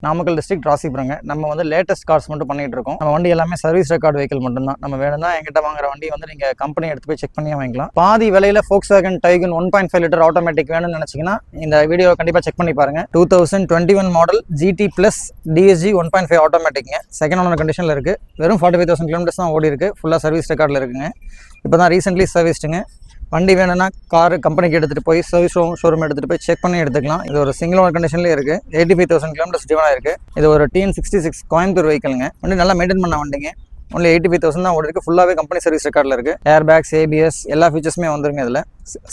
Namakkal district ராசிபுரங்க. நம்ம வந்து லேட்டஸ்ட் கார்ஸ் மட்டும் பண்ணிட்டு இருக்கோம். நம்ம வண்டி எல்லாமே சர்வீஸ் ரெக்கார்ட் வெஹிக்கிள் மட்டும் தான். நம்ம வேணும்னா எங்கிட்ட வாங்குற வண்டி வந்து நீங்க கம்பெனி எடுத்து போய் செக் பண்ணி வாங்கிக்கலாம். பாதி விலையில Volkswagen Tiguan 1.5 லிட்டர் ஆட்டோமேட்டிக் வேணும்னு நினைச்சீங்கன்னா இந்த வீடியோ கண்டிப்பா செக் பண்ணி பாருங்க. 2021 மாடல் GT Plus DSG 1.5 ஆட்டோமேட்டிக்ங்க. செகண்ட் ஓனர் கண்டிஷன்ல இருக்கு. வெறும் 45,000 கிலோமீட்டர்ஸ் தான் ஓடி இருக்கு. ஃபுல்லா சர்வீஸ் ரெக்கார்ட்ல இருக்குங்க. இப்போதான் ரீசென்ட்லி சர்வீஸ்டுங்க. வண்டி வேணும்னா கார் கம்பெனிக்கு எடுத்துகிட்டு போய் சர்வீஸ் ஷோரூம் எடுத்துகிட்டு போய் செக் பண்ணி எடுத்துக்கலாம். இது ஒரு சிங்கிள் ஓனர் கண்டிஷன்லேயே இருக்குது. 85,000 கிலோமீட்டர்ஸ் டிரைவ் இருக்குது. இது ஒரு TN66 கோயம்புத்தூர் வெஹிக்கிளுங்க. வண்டி நல்லா மெயின்டைன் பண்ண வண்டிங்க. ஒன்லி 85,000 தான் ஓடி இருக்குது. ஃபுல்லாகவே கம்பெனி சர்வீஸ் ரெக்கார்டில் இருக்குது. ஏர் பேக்ஸ், ABS எல்லா ஃபீச்சர்ஸுமே வந்துருங்க. இதில்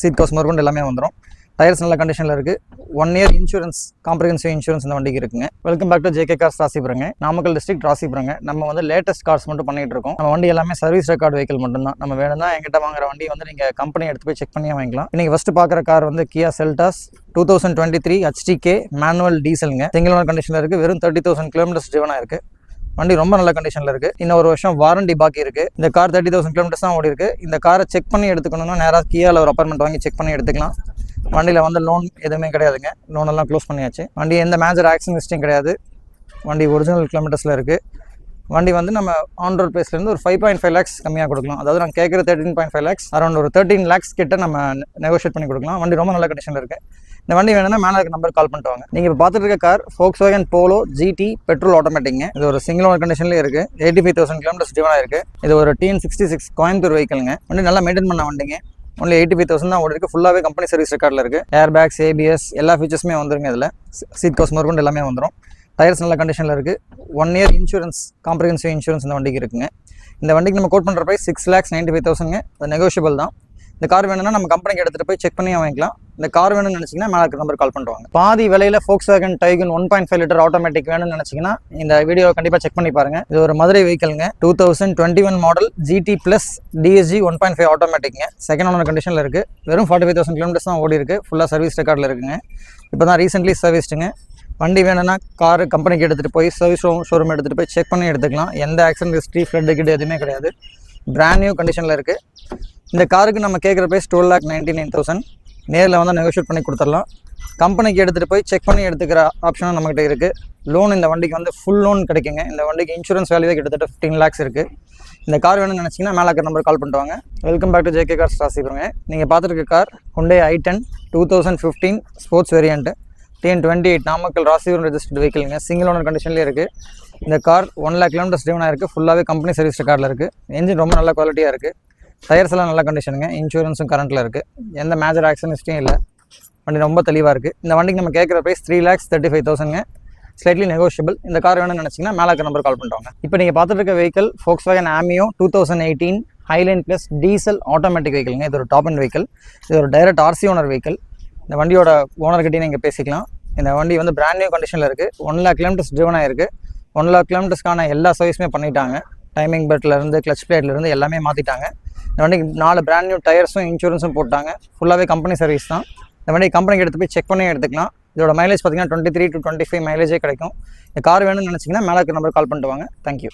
சீட் கவர்ஸ் முதற்கொண்டு எல்லாமே வந்துடும். டயர்ஸ் நல்ல கண்டிஷனில் இருக்குது. 1 இயர் இன்சூரன்ஸ், காம்ப்ரிஹென்சிவ் இன்சூரன்ஸ் இந்த வண்டிக்கு இருக்குங்க. Welcome back to JK cars ராசிபுரங்க. நாமக்கல் டிஸ்ட்ரிக்ட் ராசிபுரங்க. நம்ம வந்து லேட்டஸ்ட் கார்ஸ் மட்டும் பண்ணிட்டு இருக்கோம். நம்ம வண்டி எல்லாமே சர்வீஸ் ரெக்கார்ட் வெஹிக்கிள் மட்டும் தான். நம்ம வேணும்னா எங்கிட்ட வாங்குற வண்டி வந்து நீங்க கம்பெனி எடுத்து போய் செக் பண்ணி வாங்கிக்கலாம். இன்னைக்கு ஃபர்ஸ்ட் பார்க்குற கார் வந்து Kia Seltos 2023 HTK மேனுவல் டீசலுங்க. சிங்கிள் ஓனர் கண்டிஷனில் இருக்குது. வெறும் 30,000 கிலோமீட்டர்ஸ் டிரைவ் இருக்கு. வண்டி ரொம்ப நல்ல கண்டிஷனில் இருக்குது. இன்னும் ஒரு வருஷம் வாரண்டி பாக்கி இருக்குது. இந்த கார் 30,000 கிலோமீட்டர்ஸ் தான் ஓடி இருக்குது. இந்த காரை செக் பண்ணி எடுத்துக்கணும்னா நேராக கியாவில் ஒரு அப்பார்ட்மெண்ட் வாங்கி செக் பண்ணி எடுத்துக்கலாம். வண்டியில் வந்து லோன் எதுவுமே கிடையாதுங்க. லோன் எல்லாம் க்ளோஸ் பண்ணியாச்சு. வண்டி எந்த மேஜர் ஆக்சிடென்ட் ஹிஸ்டரியும் கிடையாது. வண்டி ஒரிஜினல் கிலோமீட்டர்ஸில் இருக்குது. வண்டி வந்து நம்ம ஆன் ரோட் ப்ரைஸ்லேருந்து ஒரு 5.5 lakhs கம்மியாக கொடுக்கலாம். அதாவது நாங்கள் கேட்குற 13.5 lakhs, அரௌண்ட் ஒரு 13 lakhs கிட்ட நம்ம நெகோஷியேட் பண்ணி கொடுக்கலாம். வண்டி ரொம்ப நல்ல கண்டிஷனில் இருக்குது. இந்த வண்டி வேணும்னா மேலே இருக்க நம்பர் கால் பண்ணிட்டு வாங்க. நீங்கள் இப்போ பார்த்துட்டு இருக்க car Volkswagen Polo GT petrol ஆட்டோமேட்டிக்ங்க. இது ஒரு சிங்கிள் ஓனர் கண்டிஷன்லேயே இருக்குது. 85,000 கிலோமீட்டர்ஸ் டிரைவ் இருக்குது. இது ஒரு TN66 கோயம்புத்தூர் வெஹிக்கிளுங்க. வண்டி நல்லா மெயின்டைன் பண்ண வண்டிங்க. ஒன்லி 85,000 தான் ஓடி இருக்குது. ஃபுல்லாகவே கம்பெனி சர்வீஸ் ரெக்கார்டில் இருக்குது. ஏர் பேக்ஸ், ABS எல்லா ஃபீச்சர்ஸுமே வந்துருங்க. இதில் சீட் கவர்ஸ் முதற்கொண்டு எல்லாமே வந்துடும். டயர்ஸ் நல்ல கண்டிஷனில் இருக்குது. 1 இயர் இன்சூரன்ஸ், காம்ப்ரிஹென்சிவ் இன்சூரன்ஸ் இந்த வண்டிக்கு இருக்குங்க. இந்த வண்டிக்கு நம்ம கோட் பண்ணுற ப்ரைஸ் 6,95,000. அது நெகோஷியபிள் தான். இந்த கார் வேணும்னா நம்ம கம்பெனிக்கு எடுத்துகிட்டு போய் செக் பண்ணி வாங்கிக்கலாம். இந்த கார் வேணும்னு நினச்சிங்கன்னா மேலே இருக்க நம்பர் கால் பண்ணுவாங்க. பாதி விலையில் Volkswagen Tiguan 1.5 லிட்டர் ஆட்டோமேட்டிக் வேணும்னு நினச்சிங்கன்னா இந்த வீடியோ கண்டிப்பாக செக் பண்ணி பாருங்கள். இது ஒரு மதுரை வெஹிக்கிளுங்க. 2021 மாடல் GT Plus DSG 1.5 ஆட்டோமேட்டிக்ங்க. செகண்ட் ஓனர் கண்டிஷனில் இருக்குது. வெறும் 45,000 கிலோமீட்டர்ஸ் தான் ஓடி இருக்குது. ஃபுல்லாக சர்வீஸ் ரெக்கார்டில் இருக்குங்க. இப்போ தான் ரீசென்ட்லி சர்வீஸ்டுங்க. வண்டி வேணும்னா கார் கம்பெனிக்கு எடுத்துகிட்டு போய் சர்வீஸ் ஷோரூம் எடுத்துகிட்டு போய் செக் பண்ணி எடுத்துக்கலாம். எந்த ஆக்சிடென்ட் ஹிஸ்ட்ரி, ஃப்ளட் கிட்ட எதுவுமே கிடையாது. பிராண்ட் நியூ கண்டிஷனில் இருக்குது. இந்த காருக்கு நம்ம கேட்குற ப்ரைஸ் 12,99,000. நேரில் வந்து நெகோஷியேட் பண்ணி கொடுத்துடலாம். கம்பெனிக்கு எடுத்துகிட்டு போய் செக் பண்ணி எடுத்துக்கிற ஆப்ஷனும் நம்மகிட்ட இருக்குது. லோன் இந்த வண்டிக்கு வந்து ஃபுல் லோன் கிடைக்குங்க. இந்த வண்டிக்கு இன்சூரன்ஸ் வேல்யூவே கிட்டத்தட்ட 15 lakhs இருக்குது. இந்த கார் வேணும்னு நினச்சிங்கன்னா மேலே இருக்க நம்பர் கால் பண்ணிட்டு வாங்க. Welcome back to JK cars ராசிபுரங்க. நீங்கள் பார்த்துருக்க car Hyundai i10 2015 sports variant, TN28 Namakkal Rasipuram registered வெஹிக்கிளுங்க. சிங்கிள் ஓனர் கண்டிஷன்லேயே இருக்குது. இந்த கார் 1 lakh கிலோமீட்டர்ஸ் டிரைவ் இருக்குது. ஃபுல்லாகவே கம்பெனி சர்வீஸ் ரெக்கார்டில் இருக்குது. என்ஜின் ரொம்ப நல்ல குவாலிட்டியாக இருக்குது. டயர்ஸ் எல்லாம் நல்ல கண்டிஷனுங்க. இன்சூரன்ஸும் கரண்ட்டில் இருக்குது. எந்த மேஜர் ஆக்சிடென்ட் ஹிஸ்ட்ரியும் இல்லை. வண்டி ரொம்ப தெளிவாக இருக்குது. இந்த வண்டிக்கு நம்ம கேட்குற ப்ரைஸ் 3,35,000. Slightly negotiable. இந்த கார் வேணும்னு நினச்சிங்கன்னா மேலே இருக்க நம்பர் கால் பண்ணிட்டு வாங்க. இப்போ நீங்கள் பார்த்துட்டு இருக்க vehicle Volkswagen Ameo 2018 Highline Plus diesel automatic வெஹிக்கிளுங்க. இது ஒரு டாப் அண்ட் வெஹிக்கிள். இது ஒரு டைரக்ட் RC ஓனர் வெஹிக்கிள். இந்த வண்டியோட ஓனர்கிட்டையும் நீங்கள் பேசிக்கலாம். இந்த வண்டி வந்து பிராண்ட் நியூ கண்டிஷனில் இருக்குது. 1 lakh கிலோமீட்டர்ஸ் டிரைவ் ஆகிருக்கு. 1 lakh கிலோமீட்டர்ஸ்க்கான எல்லா சர்வீஸுமே பண்ணிட்டாங்க. டைமிங் பெல்ட்லேருந்து, கிளச் பிளேட்லேருந்து எல்லாமே மாற்றிட்டாங்க. இந்த வண்டிக்கு 4 பிராண்ட் நியூ டயர்ஸும் இன்சூரன்ஸும் போட்டாங்க. ஃபுல்லாகவே கம்பெனி சர்வீஸ் தான். இந்த வண்டி கம்பெனிக்கு எடுத்து போய் செக் பண்ணி எடுத்துக்கலாம். இதோட மைலேஜ் பார்த்தீங்கன்னா 23 to 25 மைலேஜே கிடைக்கும். இந்த கார் வேணும்னு நினச்சிங்கன்னா மேலே இருக்க நம்பர் கால் பண்ணிட்டு வாங்க. தேங்க்யூ.